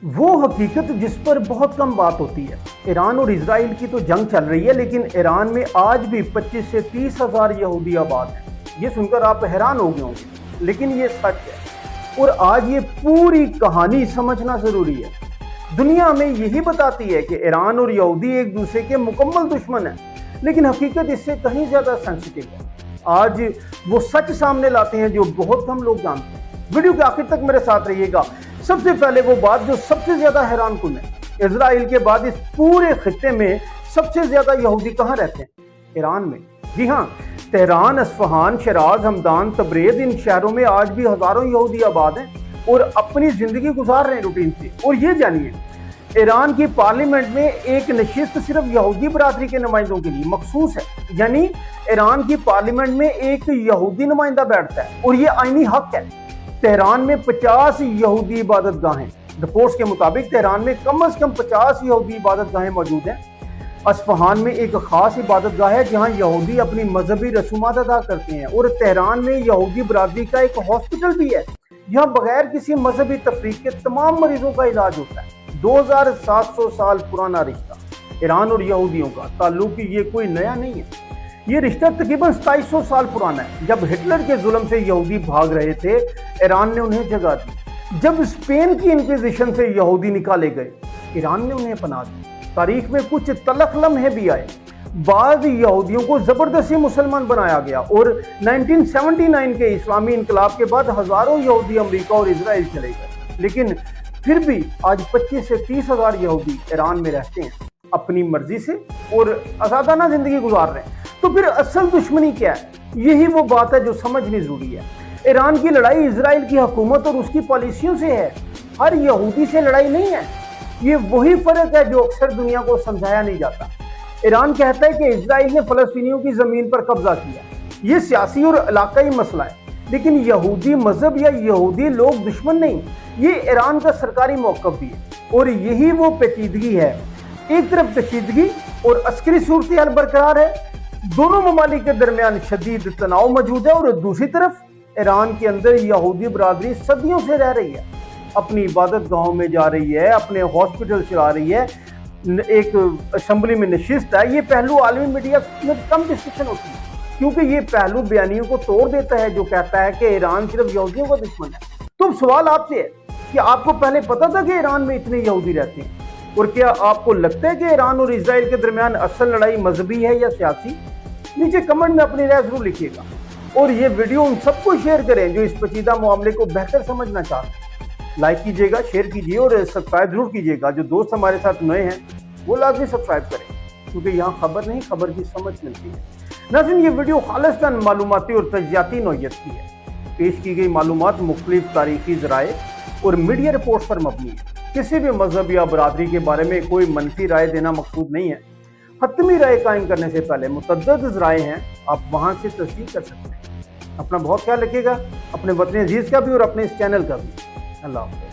वो हकीकत जिस पर बहुत कम बात होती है। ईरान और इजराइल की तो जंग चल रही है, लेकिन ईरान में आज भी 25 से 30 हज़ार यहूदी आबाद हैं। ये सुनकर आप हैरान हो गए होंगे, लेकिन ये सच है और आज ये पूरी कहानी समझना जरूरी है। दुनिया हमें यही बताती है कि ईरान और यहूदी एक दूसरे के मुकम्मल दुश्मन हैं, लेकिन हकीकत इससे कहीं ज्यादा सेंसिटिव है। आज वो सच सामने लाते हैं जो बहुत कम लोग जानते हैं। वीडियो के आखिर तक मेरे साथ रहिएगा। सबसे पहले वो बात जो सबसे ज्यादा हैरान कुन है, इजराइल के बाद इस पूरे खित्ते में सबसे ज्यादा यहूदी कहाँ रहते हैं? ईरान में। जी हाँ, तेहरान, असफहान, शराज, हमदान, तबरेज, इन शहरों में आज भी हजारों यहूदी आबाद हैं और अपनी जिंदगी गुजार रहे हैं रूटीन से। और ये जानिए, ईरान की पार्लियामेंट में एक नशिस्त सिर्फ यहूदी बरादरी के नुमाइंदों के लिए मखसूस है। यानी ईरान की पार्लियामेंट में एक यहूदी नुमाइंदा बैठता है और ये आईनी हक है। तेहरान में 50 यहूदी इबादत गाहें, रिपोर्ट्स के मुताबिक तेहरान में कम से कम 50 यहूदी इबादत गाहें मौजूद हैं। असफहान में एक खास इबादत गाह है जहां यहूदी अपनी मजहबी रसूमात अदा करते हैं। और तेहरान में यहूदी बरादरी का एक हॉस्पिटल भी है जहां बगैर किसी मजहबी तफरीक के तमाम मरीजों का इलाज होता है। 2700 साल पुराना रिश्ता ईरान और यहूदियों का ताल्लुक, ये कोई नया नहीं है। ये रिश्ता तकरीबन 2700 साल पुराना है। जब हिटलर के जुल्म से यहूदी भाग रहे थे, ईरान ने उन्हें जगह दी। जब स्पेन की इंक्विजिशन से यहूदी निकाले गए, ईरान ने उन्हें पनाह दी। तारीख में कुछ तलख लम्हे भी आए। बाद यहूदियों को जबरदस्ती मुसलमान बनाया गया और 1979 के इस्लामी इनकलाब के बाद हजारों यहूदी अमेरिका और इजराइल चले गए। लेकिन फिर भी आज 25 से 30 हज़ार यहूदी ईरान में रहते हैं अपनी मर्जी से और आजादाना जिंदगी गुजार रहे हैं। तो फिर असल दुश्मनी क्या है? यही वो बात है जो समझनी जरूरी है। ईरान की लड़ाई इजराइल की हुकूमत और उसकी पॉलिसियों से है, हर यहूदी से लड़ाई नहीं है। ये वही फर्क है जो अक्सर दुनिया को समझाया नहीं जाता। ईरान कहता है कि इजराइल ने फलस्तीनियों की जमीन पर कब्जा किया, ये सियासी और इलाकाई मसला है। लेकिन यहूदी मजहब या यहूदी लोग दुश्मन नहीं, ये ईरान का सरकारी मौक़िफ़ भी है। और यही वो पेचीदगी है। एक तरफ पेचीदगी और अस्करी सूरत हाल बरकरार है, दोनों ममालिक के दरमियान शदीद तनाव मौजूद है। और दूसरी तरफ ईरान के अंदर यहूदी बरादरी सदियों से रह रही है, अपनी इबादत गाहों में जा रही है, अपने हॉस्पिटल चला रही है, एक असेंबली में नशिस्त है। ये पहलू आलमी मीडिया में कम डिस्कशन होती है, क्योंकि ये पहलू बयानियों को तोड़ देता है जो कहता है कि ईरान सिर्फ यहूदियों का दुश्मन है। तो सवाल आपसे है कि आपको पहले पता था कि ईरान में इतने यहूदी रहते हैं? और क्या आपको लगता है कि ईरान और इजराइल के दरमियान असल लड़ाई मजहबी है या सियासी? नीचे कमेंट में अपनी राय जरूर लिखिएगा और ये वीडियो उन सबको शेयर करें जो इस पेचीदा मामले को बेहतर समझना चाहते हैं। लाइक कीजिएगा, शेयर कीजिए और सब्सक्राइब जरूर कीजिएगा। जो दोस्त हमारे साथ नए हैं वो लाजमी सब्सक्राइब करें, क्योंकि यहाँ खबर नहीं, खबर की समझ मिलती है। नाज़रीन, ये वीडियो खालिस्तान मालूमाती और तजियाती नौइयत की है। पेश की गई मालूमात मुख्तलिफ तारीखी ज़राए और मीडिया रिपोर्ट्स पर मबनी है। किसी भी मजहब या बरादरी के बारे में कोई मनफी राय देना मकसूद नहीं है। हतमी राय कायम करने से पहले मुतअद्दिद ज़राए हैं, आप वहाँ से तस्दीक कर सकते हैं। अपना बहुत ख्याल रखिएगा, अपने वतन अजीज़ का भी और अपने इस चैनल का भी। अल्लाह हाफ़िज़।